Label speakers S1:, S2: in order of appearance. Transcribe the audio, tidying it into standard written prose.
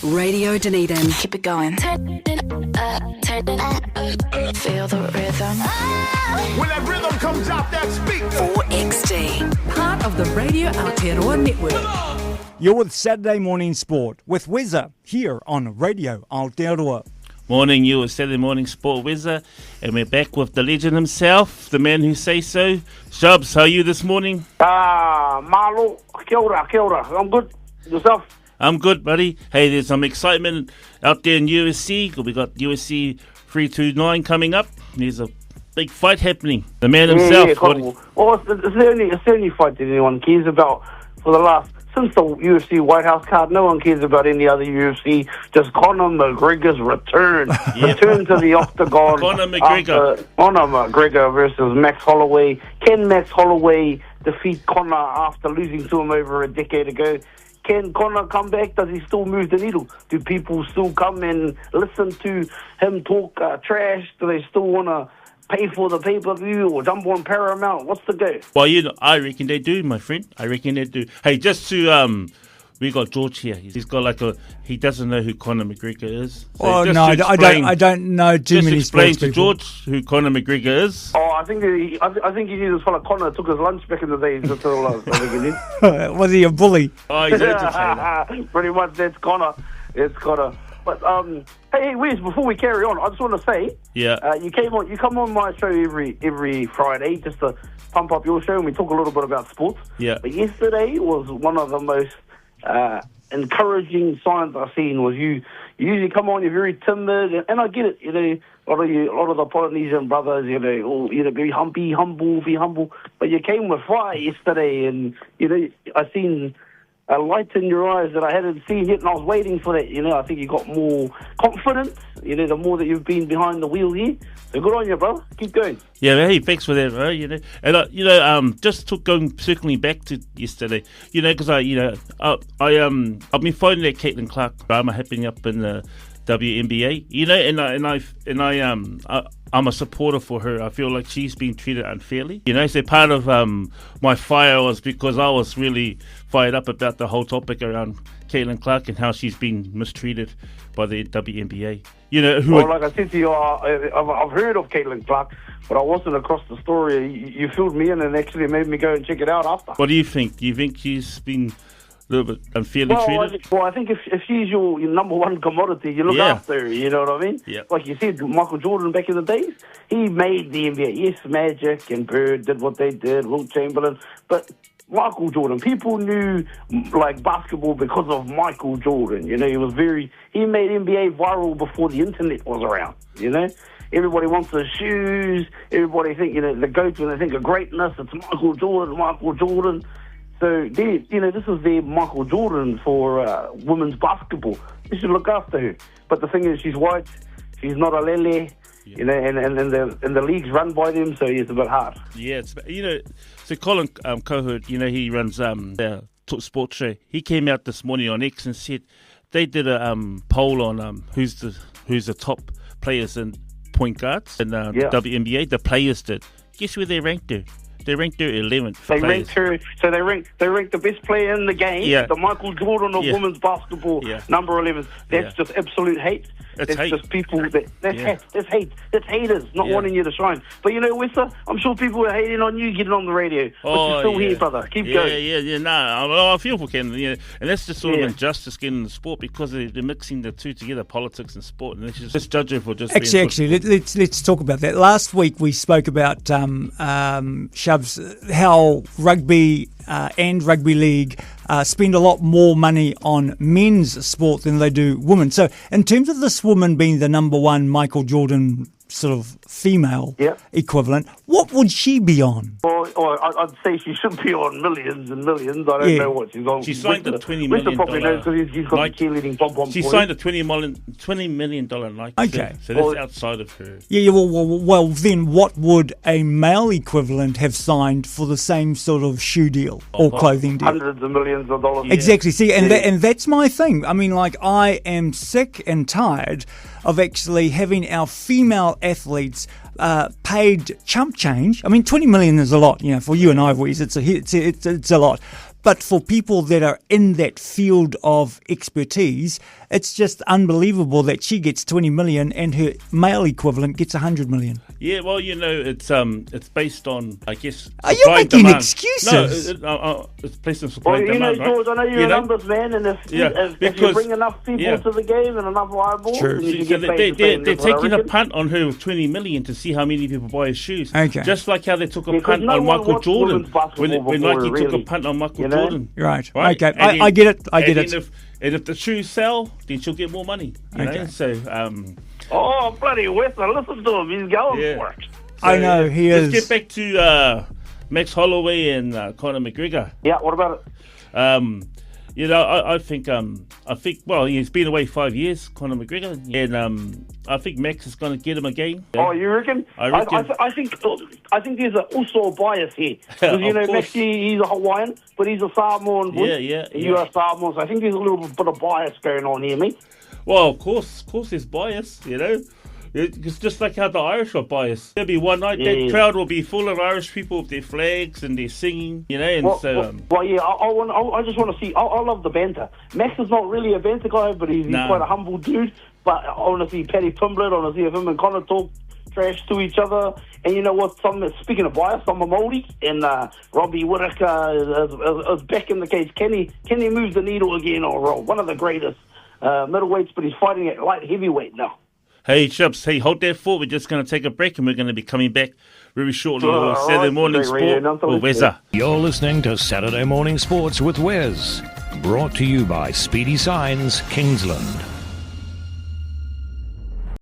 S1: Radio Dunedin.
S2: Keep it going. Turn it up, feel the rhythm.
S3: When that rhythm comes out, that speak.
S1: 4XD. Part of the Radio Aotearoa Network.
S4: You're with Saturday Morning Sport with WesSA here on Radio Aotearoa.
S5: Morning, you with Saturday Morning Sport WesSA, and we're back with the legend himself, the man who says so. Shubz, how are you this morning?
S6: Malo, kia ora. I'm good. Yourself?
S5: I'm good, buddy. Hey, there's some excitement out there in UFC. We got UFC 329 coming up. There's a big fight happening. The man himself.
S6: It's the only fight that anyone cares about for the last... Since the UFC White House card, no one cares about any other UFC. Just Conor McGregor's return. Return to the octagon.
S5: Conor
S6: McGregor versus Max Holloway. Can Max Holloway defeat Conor after losing to him over a decade ago? Can Conor come back? Does he still move the needle? Do people still come and listen to him talk trash? Do they still want to pay for the pay-per-view or jump on Paramount? What's the go?
S5: Well, I reckon they do, my friend. I reckon they do. Hey, just to, we got George here. He's got he doesn't know who Conor McGregor is. So
S4: I don't know too many sports
S5: people. Just explain to George who Conor McGregor is.
S6: Oh, I think he knew this fella Conor took his lunch back in the days. That's all I think he did.
S4: Was he a bully?
S5: Oh, he's entertainer.
S6: Pretty much, that's Conor. It's Conor. But hey, Wes, before we carry on, I just want to say, you come on my show every Friday just to pump up your show, and we talk a little bit about sports.
S5: Yeah.
S6: But yesterday was one of the most encouraging signs I've seen. Was you usually come on, you're very timid, and I get it. A lot of the Polynesian brothers, very humble. But you came with fire yesterday, and I seen a light in your eyes that I hadn't seen yet, and I was waiting for that. I think you got more confidence, the more that you've been behind the wheel here. So good on you, brother. Keep going.
S5: Yeah, hey, thanks for that, bro. And circling back to yesterday, because I've been following that Caitlin Clark drama happening up in the WNBA, I'm a supporter for her. I feel like she's been treated unfairly. So part of my fire was because I was really fired up about the whole topic around Caitlin Clark and how she's been mistreated by the WNBA.
S6: Like I said to you, I've heard of Caitlin Clark, but I wasn't across the story. You filled me in and actually made me go and check it out after.
S5: What do you think? Do you think she's been a little bit unfairly treated?
S6: I think if she's your number one commodity, you look after her, you know what I mean?
S5: Yeah.
S6: Like you said, Michael Jordan back in the days, he made the NBA. Yes, Magic and Bird did what they did, Wilt Chamberlain, but Michael Jordan, people knew basketball because of Michael Jordan. He made NBA viral before the internet was around, Everybody wants the shoes, everybody think, the go-to when they think of greatness, it's Michael Jordan. So, this is their Michael Jordan for women's basketball. You should look after her. But the thing is, she's white, she's not a lele, and the league's run by them, so it's a bit hard. Yeah,
S5: so Colin Cohood, he runs the sports show. He came out this morning on X and said they did a poll on who's the top players and point guards in the WNBA. The players did. Guess where they ranked her? They ranked her 11th.
S6: They ranked her. So they ranked the best player in the game, the Michael Jordan of women's basketball, number 11. That's just absolute hate. That's hate. Just people that's hate. That's haters not wanting you to shine. But WesSA, I'm sure people are hating on you getting on the radio. But you're still here, brother. Keep going.
S5: I feel for Ken. And that's just sort of injustice getting in the sport because they're mixing the two together, politics and sport. And let's just judge it for just
S4: actually. Let's talk about that. Last week we spoke about Shubz, how rugby and rugby league spend a lot more money on men's sport than they do women. So in terms of this woman being the number one Michael Jordan sort of female equivalent, what would she be on?
S6: Well, I'd say she should be on millions and millions. I don't know what she's on.
S5: She signed a $20 million.
S6: Probably knows because he's got the cheerleading pom-pom.
S5: She signed a $20 million Nike.
S4: Okay.
S5: So that's outside of her.
S4: Yeah, well, then what would a male equivalent have signed for the same sort of shoe deal or clothing deal?
S6: Hundreds of millions of dollars.
S4: Exactly. See, and that's my thing. I mean, I am sick and tired of actually having our female athletes paid chump change. I mean, 20 million is a lot, for you and I, Wes. It's a lot. But for people that are in that field of expertise, it's just unbelievable that she gets 20 million and her male equivalent gets 100 million.
S5: Yeah, well, it's based on, I guess,
S4: Are you
S5: supply and
S4: making
S5: demand.
S4: excuses?
S5: No, it's based on supply
S6: Well,
S5: and demand,
S6: George, I know you're
S5: You
S6: a
S5: know?
S6: numbers man, and if you
S5: because-
S6: bring enough people to the game and enough eyeballs,
S4: Sure.
S6: then you
S5: So
S6: can get paid the same.
S5: they're
S6: That's what I
S5: taking a
S6: reckon.
S5: punt on her with 20 million to see how many people buy his shoes.
S4: Okay.
S5: Just like how they took a
S6: Because
S5: punt
S6: no
S5: on
S6: one
S5: Michael
S6: watched
S5: Jordan.
S6: women's basketball
S5: When
S6: before,
S5: Nike took a
S6: really.
S5: punt on Michael
S6: You know?
S5: Jordan.
S4: Right.
S5: Right?
S4: Okay.
S5: And then-
S4: I get it. I get
S5: and
S4: it.
S5: then if the shoes sell, then she'll get more money. You
S4: Okay.
S5: know? So,
S6: Oh, bloody WesSA, listen to him. He's going
S5: Yeah.
S6: for it.
S4: I know, he is.
S5: Let's get back to Max Holloway and Conor McGregor.
S6: Yeah, what about it?
S5: I think well, he's been away 5 years, Conor McGregor, and I think Max is going to get him again.
S6: Oh, you reckon?
S5: I reckon.
S6: I think there's also a bias here. Because,
S5: Of course.
S6: Max, he's a Hawaiian, but he's a Samoan.
S5: Yeah.
S6: You're a Samoan, so I think there's a little bit of bias going on here, mate.
S5: Well, of course, there's bias, It's just like how the Irish are biased. There'll be one night that crowd will be full of Irish people with their flags and their singing, and
S6: Well,
S5: so.
S6: yeah, I just want to see. I love the banter. Max is not really a banter guy, but he's quite a humble dude. But I want to see Paddy Pimblett. I want to see if him and Conor talk trash to each other. And you know what? Speaking of bias, I'm a Māori, and Robbie Whittaker is back in the case. Can he move the needle again or roll? One of the greatest middleweights, but he's fighting at light heavyweight now.
S5: Hey, Shubz, hold that thought. We're just going to take a break and we're going to be coming back very shortly with Saturday Morning
S6: great radio,
S5: Sport
S6: nothing
S5: with
S6: to
S5: WesSA.
S7: You're listening to Saturday Morning Sports with Wes. Brought to you by Speedy Signs, Kingsland.